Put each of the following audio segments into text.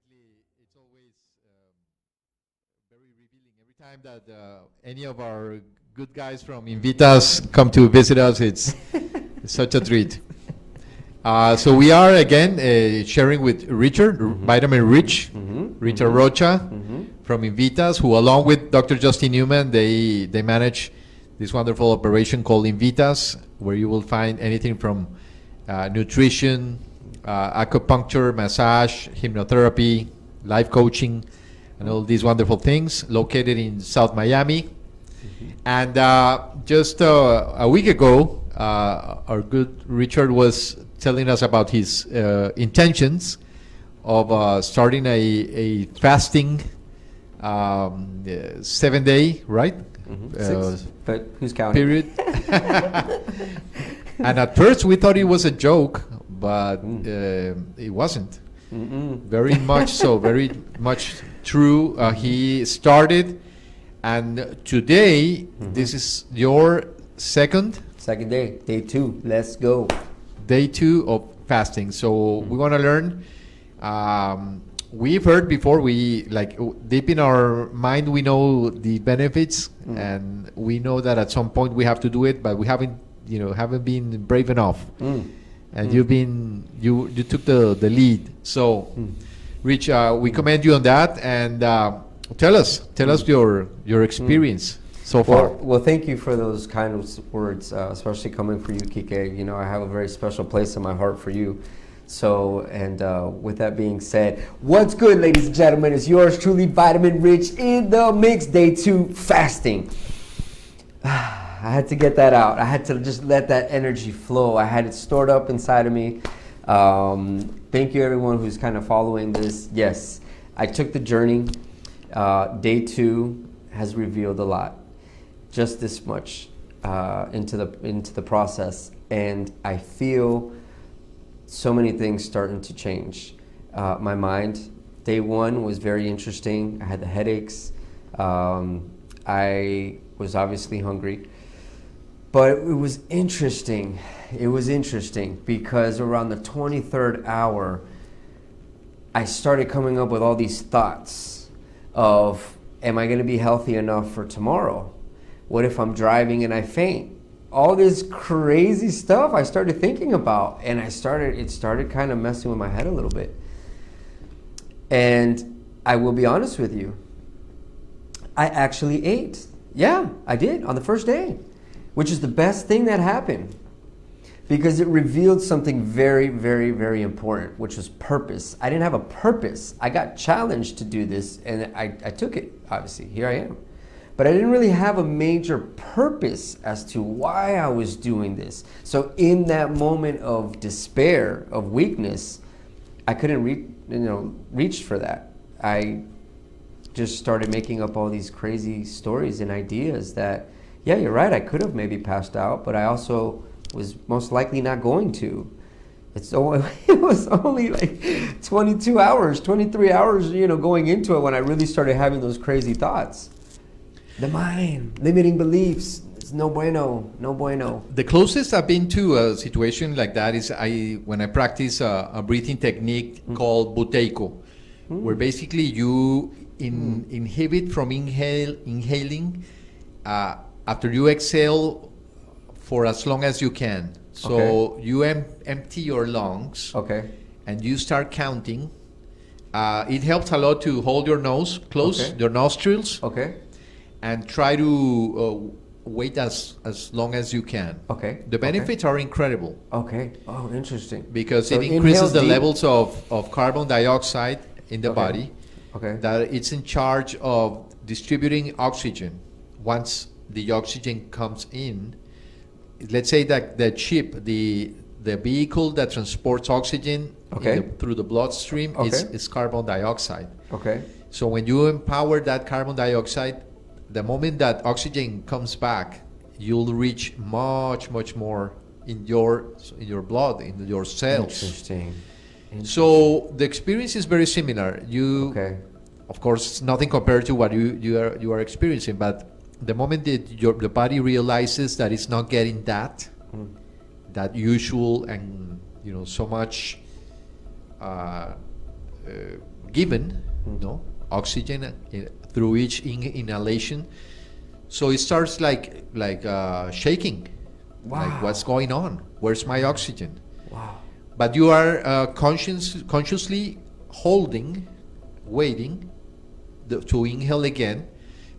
definitely, it's always very revealing. Every time that any of our good guys from Invitas come to visit us, it's such a treat. So we are again sharing with Richard, Vitamin Rich, Richard Rocha from Invitas, who along with Dr. Justin Newman, they manage this wonderful operation called INVITAS, where you will find anything from nutrition, acupuncture, massage, hypnotherapy, life coaching, and all these wonderful things, located in South Miami. And just a week ago, our good Richard was telling us about his intentions of starting a fasting 7-day, right? Six, but who's counting? Period. And at first we thought it was a joke, but it wasn't. Very much so, very much true. He started, and today this is your second day, day 2. Let's go. Day 2 of fasting. So we want to learn. We've heard before, we like deep in our mind we know the benefits, and we know that at some point we have to do it, but we haven't been brave enough. And you took the lead. So Rich, we commend you on that, and tell us your experience so far. Well, thank you for those kind of words, especially coming from you, Kike. You know, I have a very special place in my heart for you. So, and with that being said, what's good, ladies and gentlemen? It's yours truly, Vitamin Rich, in the mix. Day 2 fasting. I had to get that out. I had to just let that energy flow. I had it stored up inside of me. Thank you, everyone who's kind of following this. Yes, I took the journey. Day 2 has revealed a lot. Just this much into the process, and I feel so many things starting to change. My mind, day 1 was very interesting. I had the headaches. I was obviously hungry, but it was interesting. It was interesting because around the 23rd hour, I started coming up with all these thoughts of, am I going to be healthy enough for tomorrow? What if I'm driving and I faint? All this crazy stuff I started thinking about, and it started kind of messing with my head a little bit. And I will be honest with you, I actually ate. Yeah, I did on the first day, which is the best thing that happened, because it revealed something very, very, very important, which was purpose. I didn't have a purpose. I got challenged to do this, and I took it, obviously. Here I am. But I didn't really have a major purpose as to why I was doing this. So in that moment of despair, of weakness, I couldn't reach for that. I just started making up all these crazy stories and ideas that, yeah, you're right, I could have maybe passed out, but I also was most likely not going to. It was only like 22 hours, 23 hours, going into it when I really started having those crazy thoughts. The mind, limiting beliefs, it's no bueno, no bueno. The closest I've been to a situation like that is when I practice a breathing technique called buteyko, where basically you inhibit from inhaling after you exhale for as long as you can. So you empty your lungs, and you start counting. It helps a lot to hold your nose close, your nostrils, and try to wait as long as you can. The benefits are incredible. Oh, interesting. Because so it increases the levels of carbon dioxide in the body. That it's in charge of distributing oxygen. Once the oxygen comes in, let's say that the chip, the vehicle that transports oxygen through the bloodstream is carbon dioxide. So when you empower that carbon dioxide, the moment that oxygen comes back, you'll reach much, much more in your blood, in your cells. Interesting. So the experience is very similar. Of course, nothing compared to what you are experiencing, but the moment that the body realizes that it's not getting that usual and so much given, no, oxygen through each inhalation. So it starts like shaking. Wow. Like, what's going on? Where's my oxygen? Wow. But you are consciously holding, waiting to inhale again,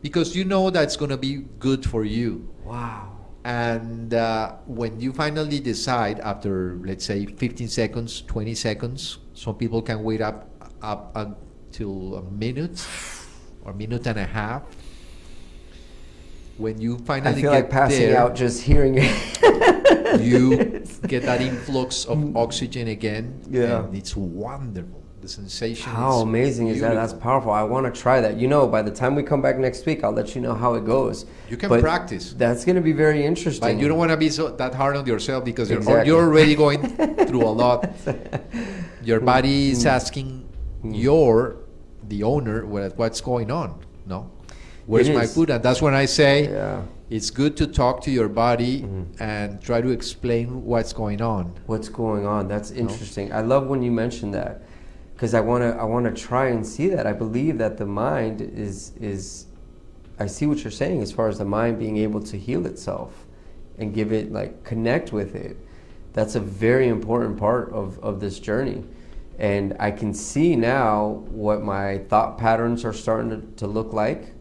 because you know that's going to be good for you. Wow. And when you finally decide, after, let's say, 15 seconds, 20 seconds, some people can wait up until a minute or minute and a half. When you finally I feel get like passing there, out just hearing it. you get that influx of oxygen again. Yeah. And it's wonderful. The sensation How is amazing is that? That's beautiful. powerful. I want to try that. You know, by the time we come back next week, I'll let you know how it goes. You can But practice. That's going to be very interesting. But you don't want to be that hard on yourself, because Exactly. you're already going through a lot. Your body is asking the owner, what's going on? No? Where's It my is. food? And that's when I say, Yeah. it's good to talk to your body and try to explain what's going on. What's going on? That's interesting. I love when you mention that, because I want to try and see that. I believe that the mind is I see what you're saying as far as the mind being able to heal itself and give it, like, connect with it. That's a very important part of this journey. And I can see now what my thought patterns are starting to look like.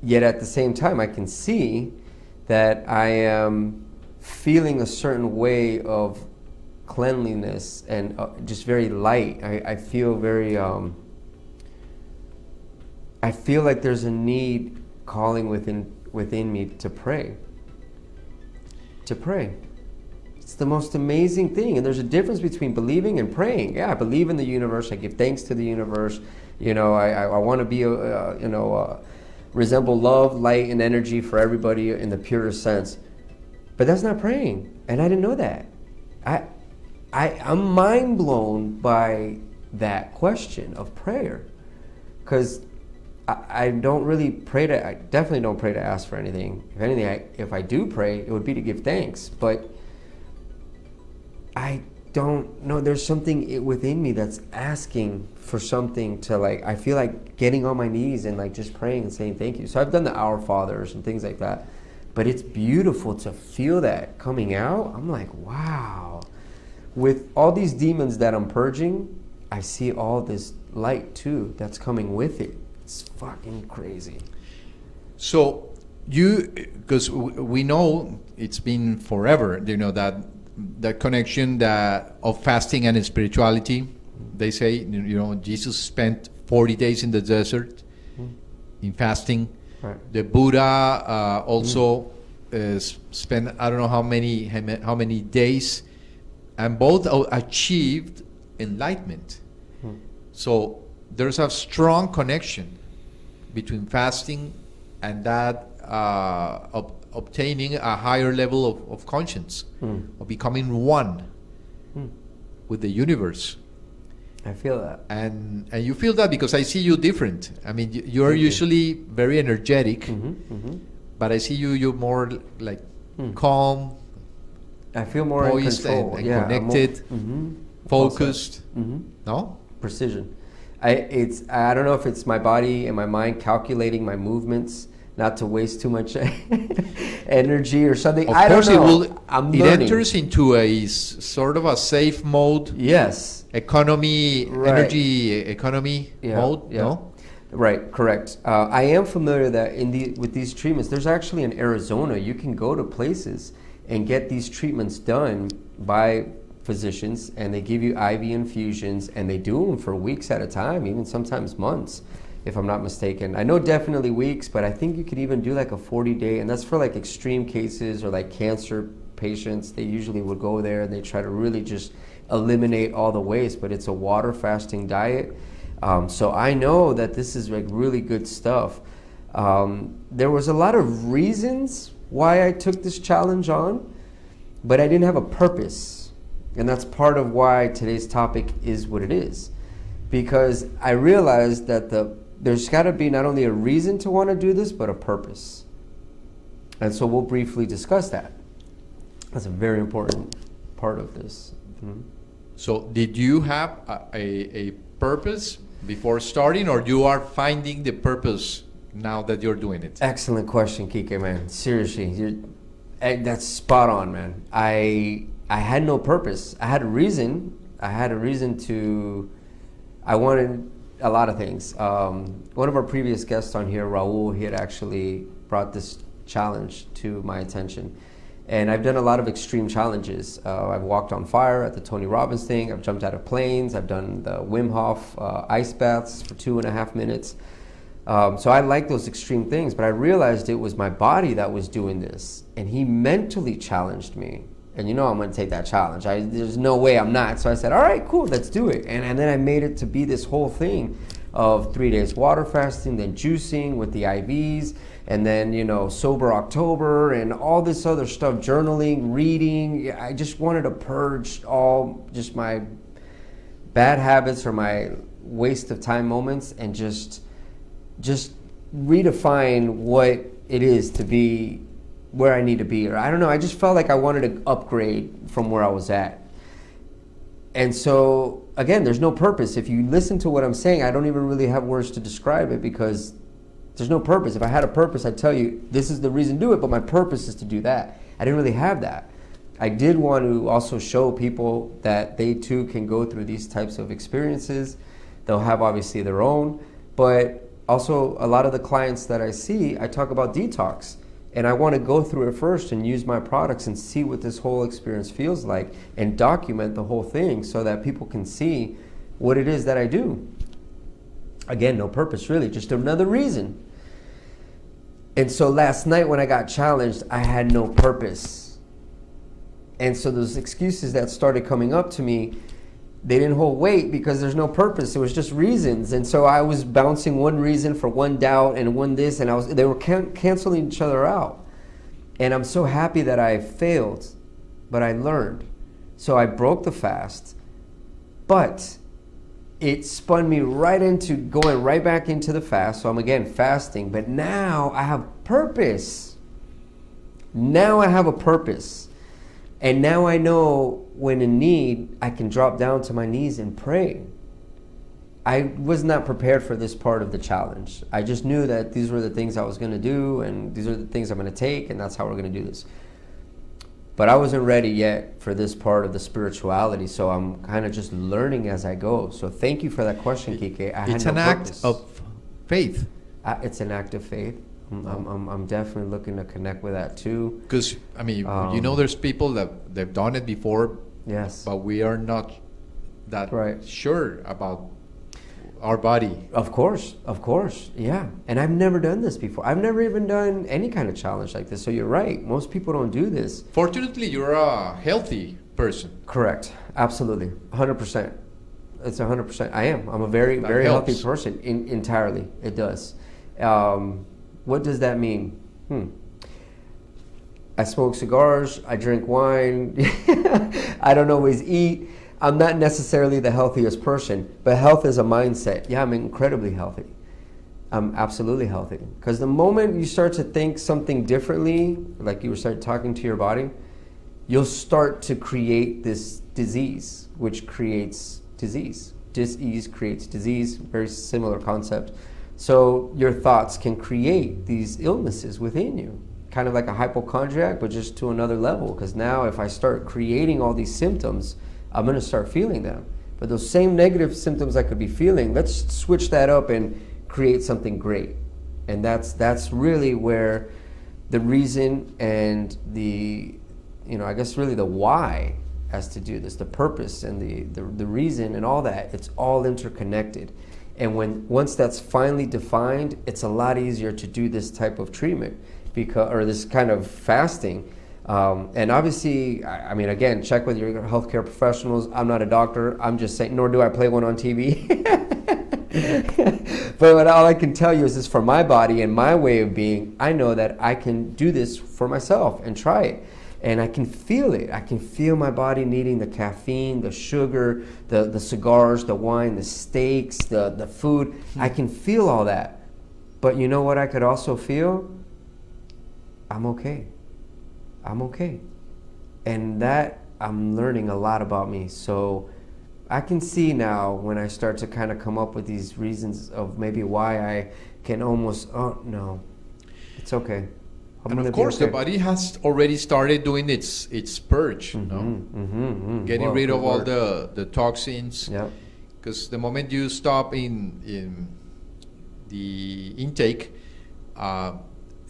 Yet at the same time, I can see that I am feeling a certain way of cleanliness and just very light. I feel very, I feel like there's a need calling within me to pray. To pray. It's the most amazing thing. And there's a difference between believing and praying. Yeah, I believe in the universe. I give thanks to the universe. You know, I want to be, resemble love, light, and energy for everybody in the purest sense. But that's not praying. And I didn't know that. I'm mind blown by that question of prayer. Because I don't really pray I definitely don't pray to ask for anything. If anything, if I do pray, it would be to give thanks. But I don't know. There's something within me that's asking for something to, like, I feel like getting on my knees and, like, just praying and saying thank you. So I've done the Our Fathers and things like that. But it's beautiful to feel that coming out. I'm like, wow. With all these demons that I'm purging, I see all this light too that's coming with it. It's fucking crazy. So because we know it's been forever, you know, that connection of fasting and spirituality. They say, you know, Jesus spent 40 days in the desert in fasting. Right. The Buddha also spent, I don't know how many days, and both achieved enlightenment. So there's a strong connection between fasting and that obtaining a higher level of conscience, of becoming one with the universe. I feel that. And you feel that because I see you different. I mean, you're usually very energetic, but I see you're more like calm, I feel more in poised control. and Yeah, connected, focused. No? Precision. I don't know if it's my body and my mind calculating my movements, not to waste too much energy or something. Of I course, don't know. it enters into a sort of a safe mode. Yes. Economy, Right. energy economy mode. Yeah. No? Right, correct. I am familiar that with these treatments, there's actually in Arizona, you can go to places and get these treatments done by physicians, and they give you IV infusions, and they do them for weeks at a time, even sometimes months, if I'm not mistaken. I know definitely weeks, but I think you could even do like a 40-day, and that's for like extreme cases or like cancer patients. They usually would go there and they try to really just eliminate all the waste, but it's a water fasting diet. So I know that this is like really good stuff. There was a lot of reasons why I took this challenge on, but I didn't have a purpose. And that's part of why today's topic is what it is. Because I realized that there's got to be not only a reason to want to do this, but a purpose. And so we'll briefly discuss that. That's a very important part of this. So did you have a purpose before starting, or you are finding the purpose now that you're doing it? Excellent question, Kike, man. Seriously, that's spot on, man. I had no purpose. I had a reason. I wanted a lot of things. One of our previous guests on here, Raul, he had actually brought this challenge to my attention. And I've done a lot of extreme challenges. I've walked on fire at the Tony Robbins thing. I've jumped out of planes. I've done the Wim Hof ice baths for 2.5 minutes. So I like those extreme things, but I realized it was my body that was doing this. And he mentally challenged me. And you know I'm going to take that challenge. There's no way I'm not. So I said, all right, cool, let's do it. And then I made it to be this whole thing of 3 days water fasting, then juicing with the IVs, and then, you know, sober October and all this other stuff, journaling, reading. I just wanted to purge all just my bad habits or my waste of time moments and just redefine what it is to be where I need to be. Or I don't know, I just felt like I wanted to upgrade from where I was at. And so, again, there's no purpose. If you listen to what I'm saying, I don't even really have words to describe it because there's no purpose. If I had a purpose, I'd tell you, this is the reason to do it, but my purpose is to do that. I didn't really have that. I did want to also show people that they too can go through these types of experiences. They'll have obviously their own, but also a lot of the clients that I see, I talk about detox. And I want to go through it first and use my products and see what this whole experience feels like and document the whole thing so that people can see what it is that I do. Again, no purpose really, just another reason. And so last night when I got challenged, I had no purpose. And so those excuses that started coming up to me, they didn't hold weight because there's no purpose. It was just reasons. And so I was bouncing one reason for one doubt and one this, and they were canceling each other out. And I'm so happy that I failed, but I learned. So I broke the fast, but it spun me right into going right back into the fast. So I'm again fasting, but now I have purpose. Now I have a purpose. And now I know when in need, I can drop down to my knees and pray. I was not prepared for this part of the challenge. I just knew that these were the things I was going to do, and these are the things I'm going to take, and that's how we're going to do this. But I wasn't ready yet for this part of the spirituality, so I'm kind of just learning as I go. So thank you for that question, Kike. It's an act of faith. It's an act of faith. I'm definitely looking to connect with that too. Because, I mean, you know, there's people that they've done it before, yes, but we are not that right. sure about our body. Of course, yeah. And I've never done this before. I've never even done any kind of challenge like this. So you're right. Most people don't do this. Fortunately, you're a healthy person. Correct. Absolutely. 100%. It's 100%. I am. I'm a very, very healthy person. Entirely. It does. What does that mean? I smoke cigars, I drink wine, I don't always eat. I'm not necessarily the healthiest person, but health is a mindset. Yeah, I'm incredibly healthy. I'm absolutely healthy. Because the moment you start to think something differently, like you start talking to your body, you'll start to create this disease, which creates disease. Dis-ease creates disease, very similar concept. So your thoughts can create these illnesses within you, kind of like a hypochondriac, but just to another level. Because now if I start creating all these symptoms, I'm going to start feeling them. But those same negative symptoms I could be feeling, let's switch that up and create something great. And that's really where the reason and the, I guess really the why has to do this, the purpose and the reason and all that, it's all interconnected. And once that's finally defined, it's a lot easier to do this type of treatment or this kind of fasting. And obviously, I mean, again, check with your healthcare professionals. I'm not a doctor. I'm just saying, nor do I play one on TV. But all I can tell you is this for my body and my way of being, I know that I can do this for myself and try it. And I can feel it. I can feel my body needing the caffeine, the sugar, the cigars, the wine, the steaks, the food. I can feel all that. But you know what I could also feel? I'm okay. I'm okay. And that, I'm learning a lot about me. So I can see now when I start to kind of come up with these reasons of maybe why I can almost, oh no, it's okay. I'm And gonna of be course, the okay. body has already started doing its purge, no? Getting Wow, rid good of all word. the toxins. Yep. Because the moment you stop in the intake,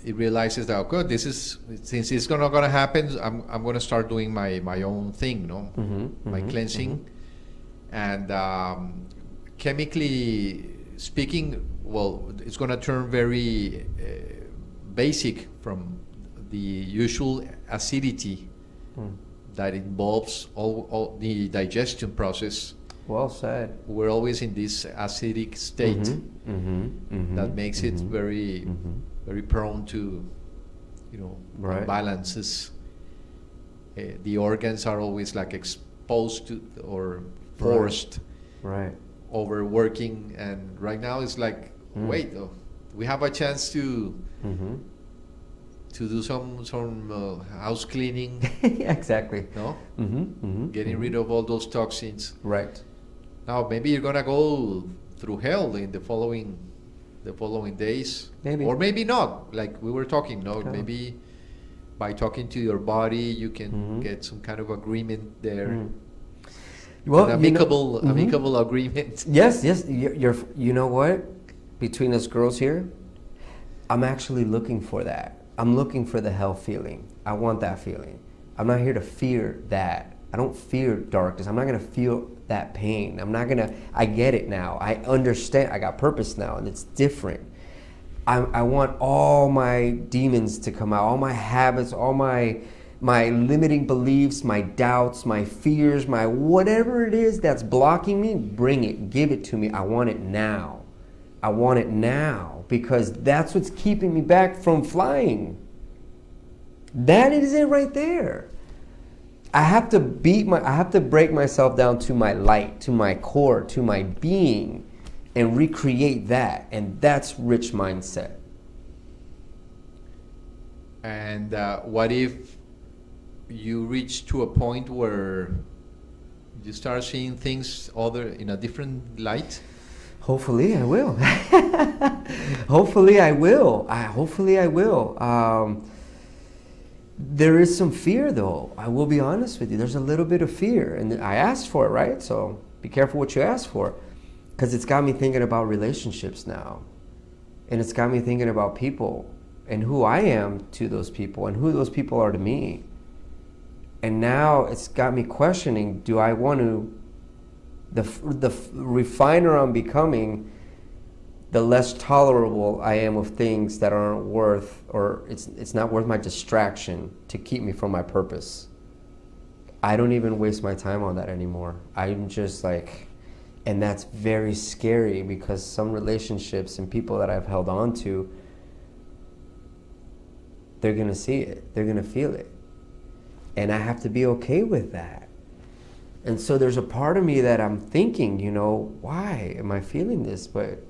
it realizes that, okay, this is, since it's gonna happen, I'm gonna start doing my own thing, no? My cleansing. And chemically speaking, well, it's gonna turn very basic from the usual acidity that involves all the digestion process. Well said. We're always in this acidic state that makes it very very prone to, you know, Right. imbalances. The organs are always like exposed to or forced Right. overworking, and right now it's like, wait, we have a chance to do some house cleaning, Yeah, exactly. no? Getting Mm-hmm. rid of all those toxins. Right. Now maybe you're gonna go through hell in the following days, Maybe. or maybe not. Like we were talking, no? Yeah. Maybe by talking to your body, you can get some kind of agreement there. Well, An amicable agreement. Yes, yes. You know what? Between us girls here, I'm actually looking for that. I'm looking for the hell feeling. I want that feeling. I'm not here to fear that. I don't fear darkness. I'm not going to feel that pain. I get it now. I understand. I got purpose now, and it's different. I want all my demons to come out, all my habits, all my limiting beliefs, my doubts, my fears, my whatever it is that's blocking me, bring it, give it to me. I want it now. I want it now, because that's what's keeping me back from flying. That is it right there. I have to break myself down to my light, to my core, to my being, and recreate that. And that's rich mindset. And what if you reach to a point where you start seeing things in a different light? Hopefully I will. Hopefully I will. Hopefully I will. There is some fear, though. I will be honest with you. There's a little bit of fear, and I asked for it, right? So be careful what you ask for, because it's got me thinking about relationships now, and it's got me thinking about people and who I am to those people and who those people are to me. And now it's got me questioning: do I want to? The refiner I'm becoming, the less tolerable I am of things that aren't worth, or it's not worth my distraction to keep me from my purpose. I don't even waste my time on that anymore. I'm just like, and that's very scary, because some relationships and people that I've held on to, they're gonna see it, they're gonna feel it. And I have to be okay with that. And so there's a part of me that I'm thinking, why am I feeling this? But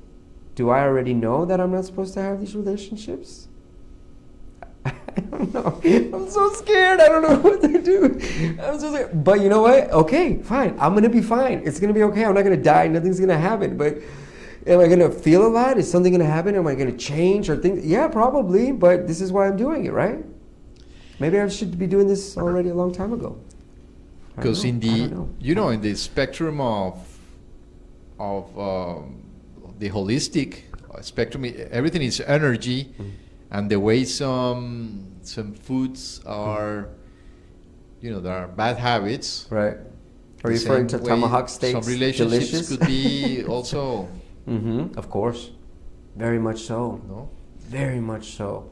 do I already know that I'm not supposed to have these relationships? I don't know. I'm so scared. I don't know what to do. I'm so scared. But you know what? Okay, fine. I'm going to be fine. It's going to be okay. I'm not going to die. Nothing's going to happen. But am I going to feel a lot? Is something going to happen? Am I going to change or things? Yeah, probably. But this is why I'm doing it, right? Maybe I should be doing this already a long time ago. Because in the spectrum of the holistic spectrum, everything is energy, and the way some foods are, there are bad habits. Right. Are you referring to tomahawk steaks? Some relationships delicious? could be also. Of course. Very much so. No? Very much so.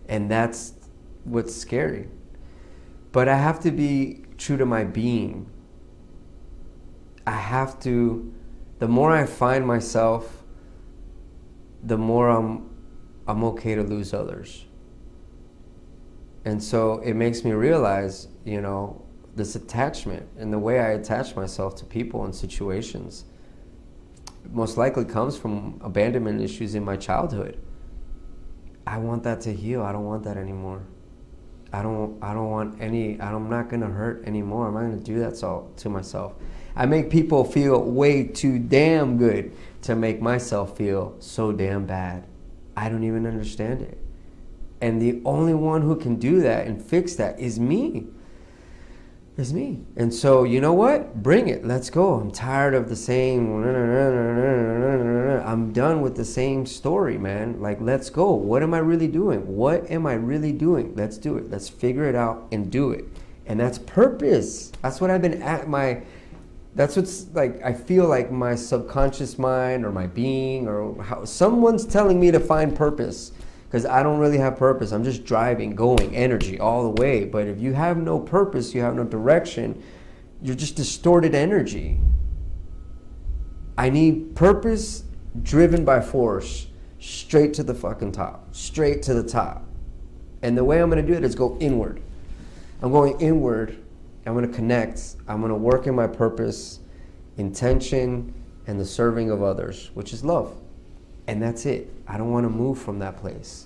And that's what's scary. But I have to be true to my being. I have to, the more I find myself, the more I'm okay to lose others. And so it makes me realize, this attachment and the way I attach myself to people and situations most likely comes from abandonment issues in my childhood. I want that to heal. I don't want that anymore. I'm not gonna hurt anymore. I'm not gonna do that to myself. I make people feel way too damn good to make myself feel so damn bad. I don't even understand it. And the only one who can do that and fix that is me. Is me. And so, you know what? Bring it. Let's go. I'm tired of the same. I'm done with the same story, man. Like, let's go. What am I really doing? What am I really doing? Let's do it. Let's figure it out and do it. And that's purpose. That's what I've been at that's what's like, I feel like my subconscious mind or my being or how someone's telling me to find purpose. Because I don't really have purpose. I'm just driving, going, energy all the way. But if you have no purpose, you have no direction, you're just distorted energy. I need purpose driven by force, straight to the fucking top, straight to the top. And the way I'm going to do it is go inward. I'm going inward. I'm going to connect. I'm going to work in my purpose, intention, and the serving of others, which is love. And that's it. I don't want to move from that place.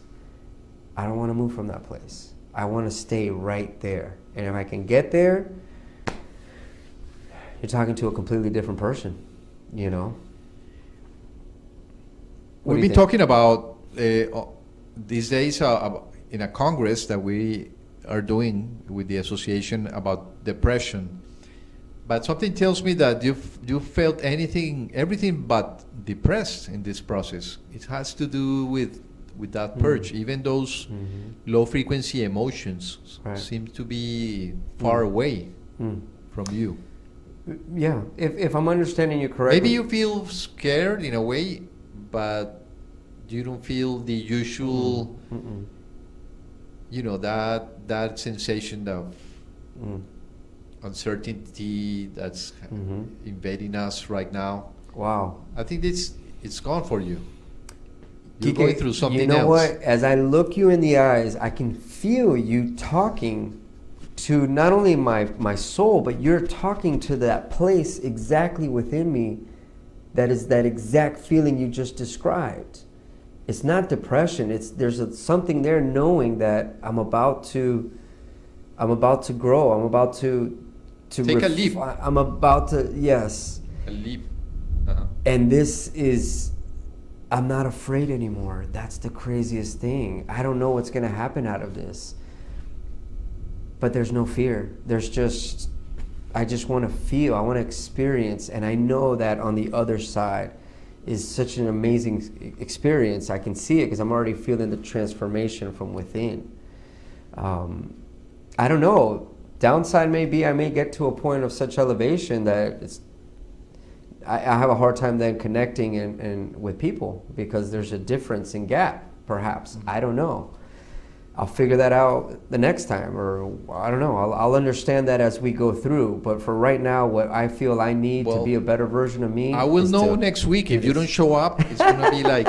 I don't want to move from that place. I want to stay right there. And if I can get there, you're talking to a completely different person, you know? We've been talking about these days in a congress that we are doing with the association about depression. But something tells me that you felt everything but depressed in this process. It has to do with that purge. Even those low frequency emotions seem to be far away from you. Yeah, if I'm understanding you correctly. Maybe you feel scared in a way, but you don't feel the usual, you know, that sensation of uncertainty that's invading us right now. Wow. I think it's gone for you. You're Kike, going through something else. You know what? As I look you in the eyes, I can feel you talking to not only my soul, but you're talking to that place exactly within me that is that exact feeling you just described. It's not depression. There's something there knowing that I'm about to grow. I'm about to take a leap. I'm about to, yes. A leap. And this is, I'm not afraid anymore. That's the craziest thing. I don't know what's going to happen out of this. But there's no fear. I just want to feel, I want to experience. And I know that on the other side is such an amazing experience. I can see it because I'm already feeling the transformation from within. I don't know. Downside may be I may get to a point of such elevation that I have a hard time then connecting and with people because there's a difference in gap, perhaps. I don't know. I'll figure that out the next time, or I don't know. I'll understand that as we go through. But for right now, what I feel I need to be a better version of me. I will know next week. If you don't show up, it's going to be like,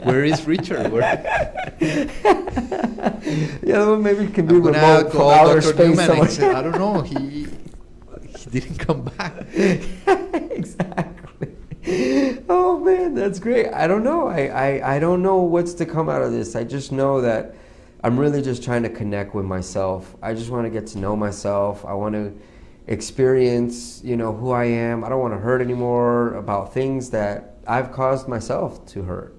where is Richard? Yeah, well, maybe it can be remote from outer space Newman somewhere. I don't know. He didn't come back. Exactly. Oh man, that's great. I don't know. I don't know what's to come out of this. I just know that I'm really just trying to connect with myself. I just want to get to know myself. I want to experience, who I am. I don't want to hurt anymore about things that I've caused myself to hurt.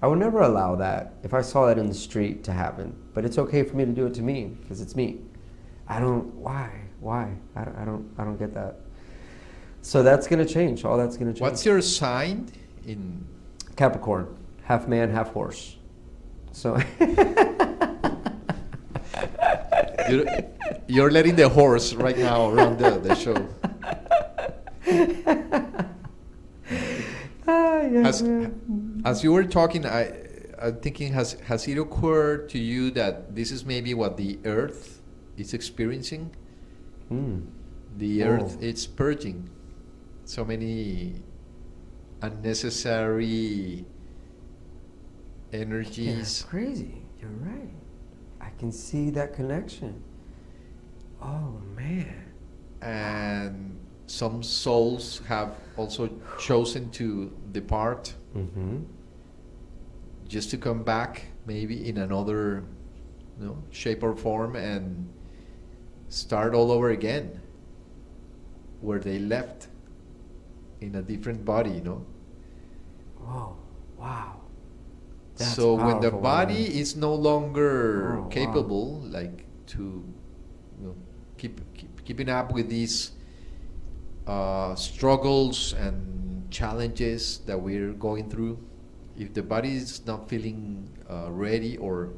I would never allow that if I saw that in the street to happen. But it's okay for me to do it to me because it's me. Why? I don't get that. So that's going to change. All that's going to change. What's your sign in Capricorn? Half man, half horse. So you're letting the horse right now run the show. As you were talking, I'm thinking, has it occurred to you that this is maybe what the Earth is experiencing? The Earth, it's purging so many unnecessary energies. Yeah, that's crazy. You're right. I can see that connection. Oh man. And some souls have also chosen to depart, just to come back maybe in another shape or form and start all over again. where they left in a different body, you know. Whoa, wow. That's So when the powerful, body man. is no longer Oh, wow. capable, like to, you know, keeping up with these struggles and challenges that we're going through, if the body is not feeling ready or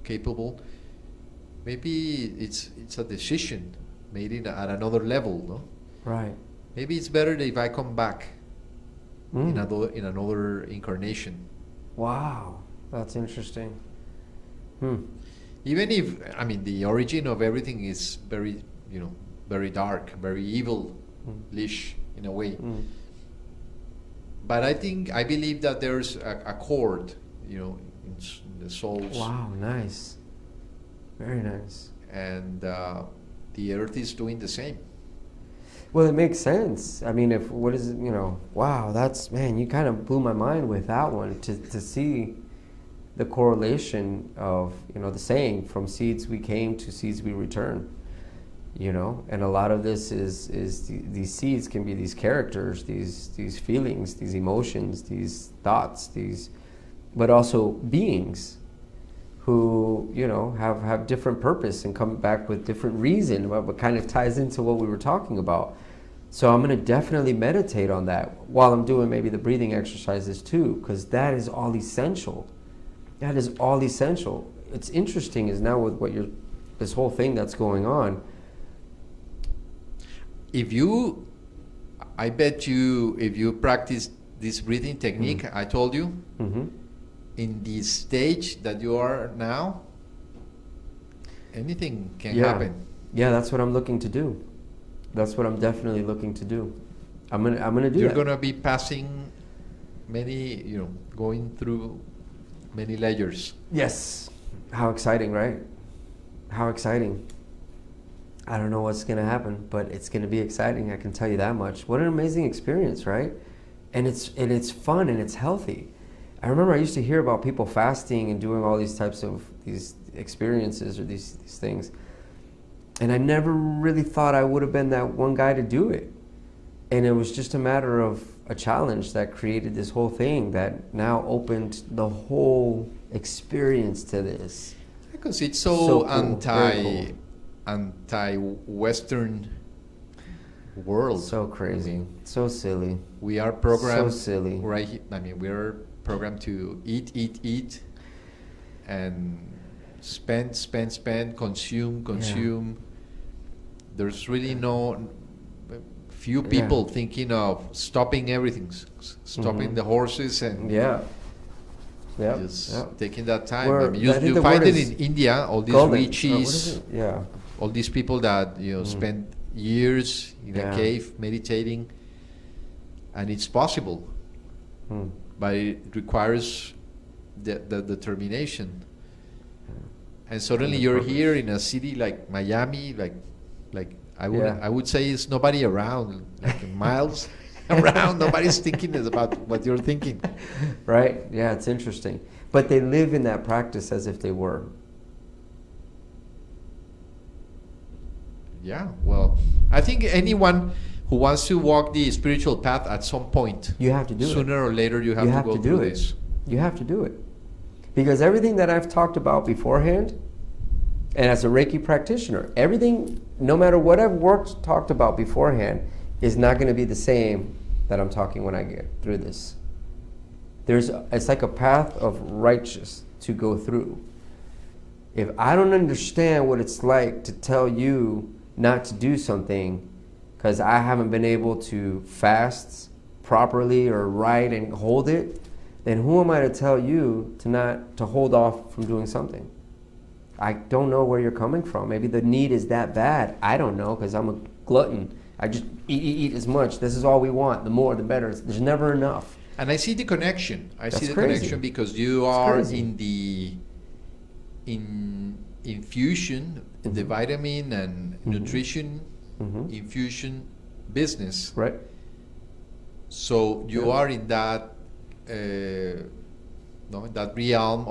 capable, maybe it's a decision made at another level, no? Right. Maybe it's better that if I come back Mm. in another incarnation. Wow, that's interesting. Hmm. Even if, I mean, the origin of everything is very, you know, very dark, very evil-ish in a way. Mm. But I believe that there's a chord, you know, in the souls. Wow, nice. Very nice. And the earth is doing the same. Well, it makes sense. I mean, if what is it, you know, wow, that's, man, you kind of blew my mind with that one to see the correlation of, you know, the saying, from seeds we came to seeds we return, you know, and a lot of this is these seeds can be these characters, these feelings, these emotions, these thoughts, but also beings who, you know, have different purpose and come back with different reason, what kind of ties into what we were talking about. So I'm going to definitely meditate on that while I'm doing maybe the breathing exercises too, because that is all essential. That is all essential. It's interesting is now with what this whole thing that's going on. I bet you, if you practice this breathing technique, I told you, in the stage that you are now, anything can happen. Yeah, that's what I'm looking to do. That's what I'm definitely looking to do. I'm gonna do You're that. gonna be passing many, you know, going through many layers. Yes. How exciting, right? How exciting. I don't know what's gonna happen, but it's gonna be exciting, I can tell you that much. What an amazing experience, right? And it's fun and it's healthy. I remember I used to hear about people fasting and doing all these types of these experiences or these things. And I never really thought I would have been that one guy to do it. And it was just a matter of a challenge that created this whole thing that now opened the whole experience to this. Because it's so, cool. Very cool. anti-Western world. So crazy. So silly. We are programmed. So silly. Right? I mean, we're programmed to eat, and spend, consume. Yeah. There's really few people thinking of stopping everything, stopping the horses and just taking that time. I mean, you find it in India, all these riches, all these people that, you know, spend years in a cave meditating, and it's possible, but it requires the determination. And suddenly you're here in a city like Miami, like I would say it's nobody around, like miles around. Nobody's thinking about what you're thinking. Right? Yeah, it's interesting. But they live in that practice as if they were. Yeah, well, I think anyone who wants to walk the spiritual path at some point, you have to do it. Sooner or later, you have to go through this. You have to do it. Because everything that I've talked about beforehand, and as a Reiki practitioner, everything, no matter what I've talked about beforehand, is not going to be the same that I'm talking when I get through this. It's like a path of righteous to go through. If I don't understand what it's like to tell you not to do something because I haven't been able to fast properly or write and hold it, then who am I to tell you to hold off from doing something? I don't know where you're coming from. Maybe the need is that bad. I don't know, because I'm a glutton. I just eat as much. This is all we want. The more, the better. There's never enough. And I see the connection. That's crazy. Connection because you are in infusion, the vitamin and nutrition infusion business. Right. So you are in that that realm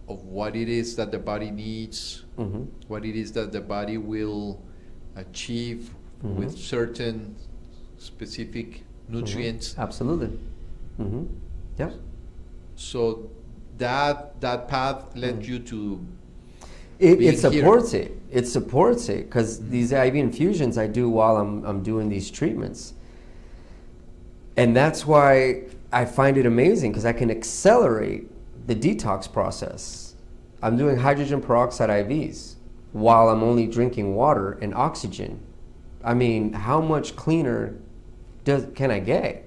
of what it is that the body needs, what it is that the body will achieve with certain specific nutrients. Absolutely. Yeah. So that path led you to It being supports here. it. It supports it because these IV infusions I do while I'm doing these treatments. And that's why I find it amazing because I can accelerate the detox process. I'm doing hydrogen peroxide IVs while I'm only drinking water and oxygen. I mean, how much cleaner can I get?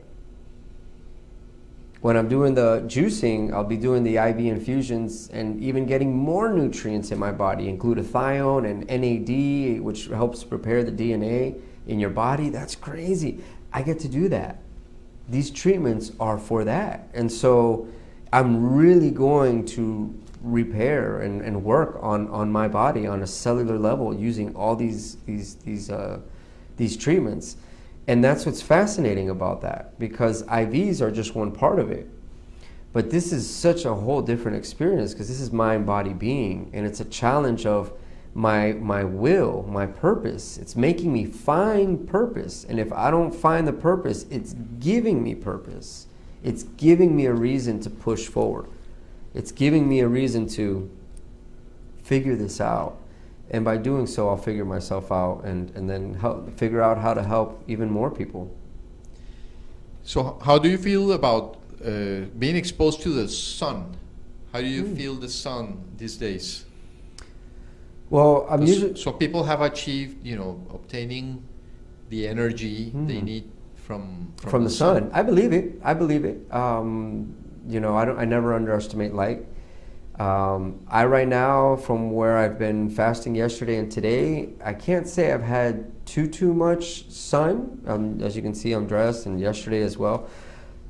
When I'm doing the juicing, I'll be doing the IV infusions and even getting more nutrients in my body, and glutathione and NAD, which helps prepare the DNA in your body. That's crazy. I get to do that. These treatments are for that. And so I'm really going to repair and work on my body on a cellular level using all these treatments. And that's what's fascinating about that, because IVs are just one part of it. But this is such a whole different experience because this is mind, body, being, and it's a challenge of my will, my purpose. It's making me find purpose. And if I don't find the purpose, it's giving me purpose. It's giving me a reason to push forward. It's giving me a reason to figure this out. And by doing so, I'll figure myself out and then figure out how to help even more people. So how do you feel about being exposed to the sun? How do you feel the sun these days? Well, I'm usually... So people have achieved, obtaining the energy they need from the sun. I believe it. I believe it. I never underestimate light. I right now, from where I've been fasting yesterday and today, I can't say I've had too much sun. As you can see, I'm dressed, and yesterday as well.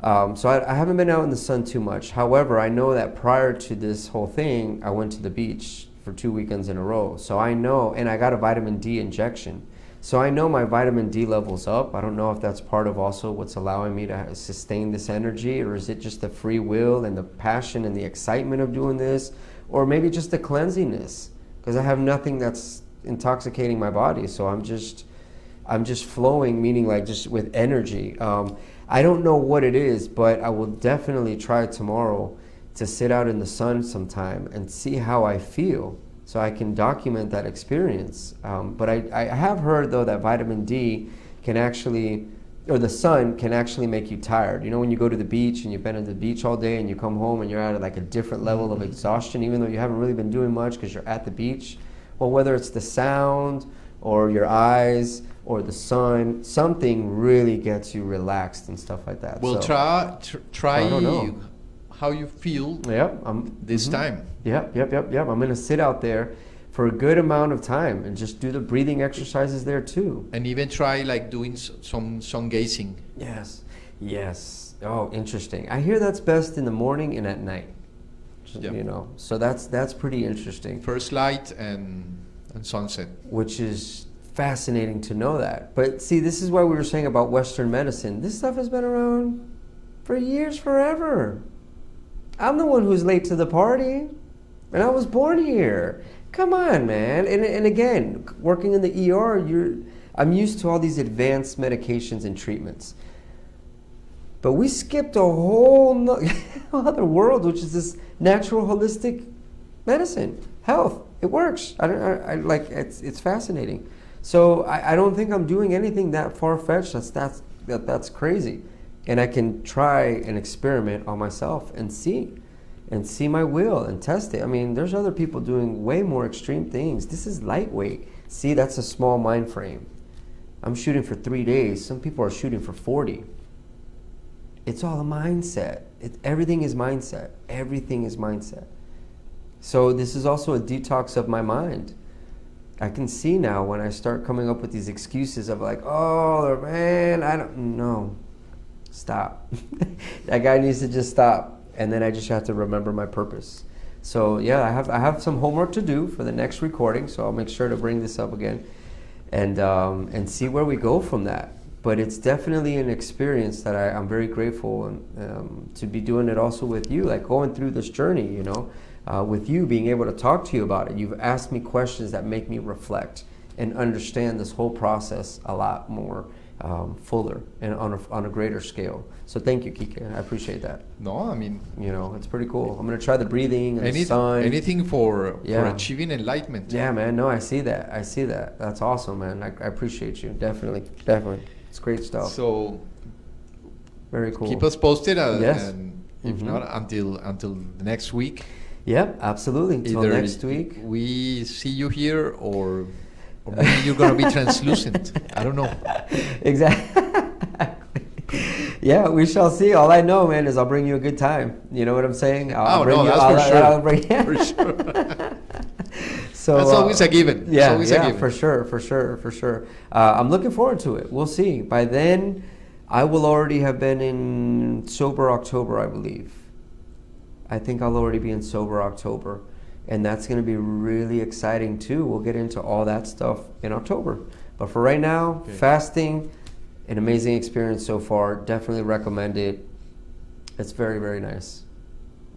So I haven't been out in the sun too much. However, I know that prior to this whole thing, I went to the beach for 2 weekends in a row. So I know, and I got a vitamin D injection. So I know my vitamin D level's up. I don't know if that's part of also what's allowing me to sustain this energy, or is it just the free will and the passion and the excitement of doing this, or maybe just the cleansiness, because I have nothing that's intoxicating my body. So I'm just flowing, meaning like just with energy. I don't know what it is, but I will definitely try tomorrow to sit out in the sun sometime and see how I feel, so I can document that experience. But I have heard, though, that vitamin D can actually, or the sun can actually make you tired. You know, when you go to the beach and you've been at the beach all day and you come home and you're at like a different level of exhaustion, even though you haven't really been doing much because you're at the beach. Well, whether it's the sound or your eyes or the sun, something really gets you relaxed and stuff like that. Well, so, try I don't know. how you feel this time. Yep. I'm going to sit out there for a good amount of time and just do the breathing exercises there too. And even try like doing some sun gazing. Yes. Oh, interesting. I hear that's best in the morning and at night. Yep. So that's pretty interesting. First light and sunset. Which is fascinating to know that. But see, this is why we were saying about Western medicine. This stuff has been around for years, forever. I'm the one who's late to the party, and I was born here. Come on, man. And again, working in the ER, I'm used to all these advanced medications and treatments. But we skipped a whole other world, which is this natural holistic medicine, health. It works. It's fascinating. So I don't think I'm doing anything that far-fetched. That's crazy. And I can try and experiment on myself and see my will and test it. I mean, there's other people doing way more extreme things. This is lightweight. See, that's a small mind frame. I'm shooting for 3 days. Some people are shooting for 40. It's all a mindset. Everything is mindset. Everything is mindset. So this is also a detox of my mind. I can see now when I start coming up with these excuses of like, oh man, I don't know. Stop. That guy needs to just stop. And then I just have to remember my purpose. So yeah, I have some homework to do for the next recording, so I'll make sure to bring this up again and see where we go from that. But it's definitely an experience that I'm very grateful and to be doing it also with you, like going through this journey, with you, being able to talk to you about it. You've asked me questions that make me reflect and understand this whole process a lot more fuller and on a greater scale. So thank you, Kike. I appreciate that. No, I mean, You know, it's pretty cool. I'm gonna try the breathing and the sun. anything for Yeah. achieving enlightenment. Yeah, man. No, I see that. I see that. That's awesome, man. I appreciate you. Definitely. Definitely. It's great stuff. So Very cool. keep us posted, Yes. and if Mhm. not, until the next week. Yep, absolutely. Until Either next week. we see you here, or maybe you're gonna be translucent. I don't know. Exactly. Yeah, we shall see. All I know, man, is I'll bring you a good time. You know what I'm saying? I'll bring you, that's for sure. I'll bring, For sure. So That's always a given. It's Yeah, always a yeah, given. for sure, for sure, for sure. I'm looking forward to it. We'll see. By then, I will already have been in sober October, I believe. I think I'll already be in sober October, and that's going to be really exciting too. We'll get into all that stuff in October. But for right now, Okay. fasting, an amazing experience so far. Definitely recommend it. It's very, very nice.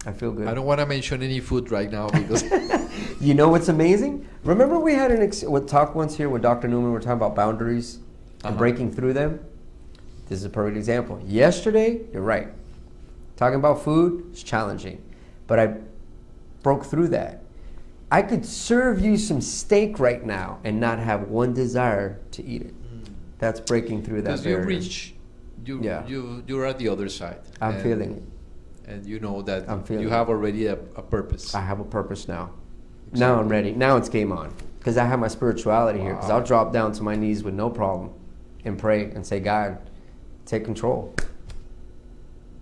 I feel good. I don't want to mention any food right now because You know what's amazing? Remember we had a talk once here with Dr. Newman. We were talking about boundaries and breaking through them. This is a perfect example. Yesterday, you're right. Talking about food is challenging, but I broke through that. I could serve you some steak right now and not have one desire to eat it. That's breaking through that because you barrier. reach, Yeah. you're at the other side. I'm and- feeling it. And you know that I'm feeling you it. have already a purpose. I have a purpose now. Now I'm ready. Now it's game on. Because I have my spirituality here. Because Wow. I'll drop down to my knees with no problem and pray and say, God, take control.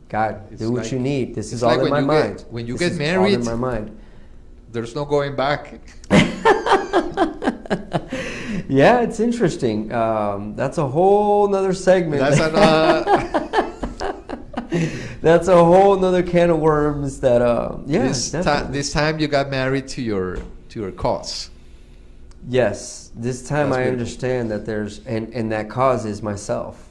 God, It's do what like- you need. This is it's all like in when my you mind. get- when you This get is all married- in my mind. There's no going back. Yeah, it's interesting. That's a whole nother segment. That's That's a whole nother can of worms that, yeah, definitely. this time you got married to your cause. Yes, this time That's I beautiful. understand that there's, and that cause is myself.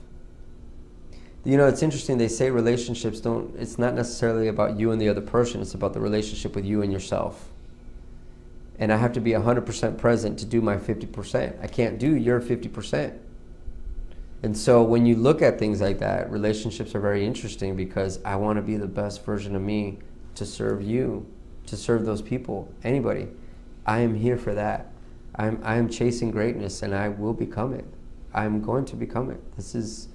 You know, it's interesting, they say relationships it's not necessarily about you and the other person, it's about the relationship with you and yourself. And I have to be 100% present to do my 50%. I can't do your 50%. And so when you look at things like that, relationships are very interesting because I want to be the best version of me to serve you, to serve those people, anybody. I am here for that. I am chasing greatness and I will become it. I'm going to become it. This is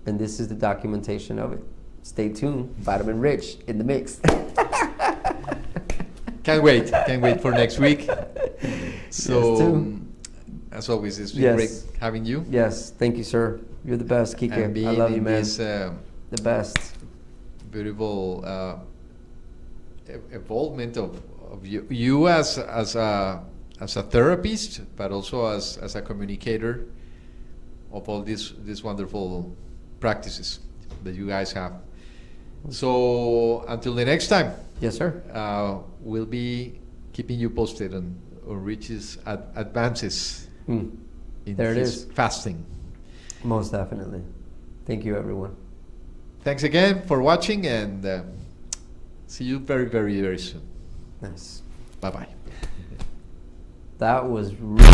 the documentation of it. Stay tuned. Vitamin Rich in the mix. Can't wait for next week. So Yes, too. as always, it's been Yes. great having you. Yes, thank you, sir. You're the best, Kike. And being I love you, in man. this The best. beautiful evolvement of you as a therapist, but also as a communicator of all these wonderful practices that you guys have. So until the next time, Yes, sir. we'll be keeping you posted on Rich's advances in There it his is. fasting. Most definitely. Thank you, everyone. Thanks again for watching, and see you very, very, very soon. Nice. Bye-bye. That was really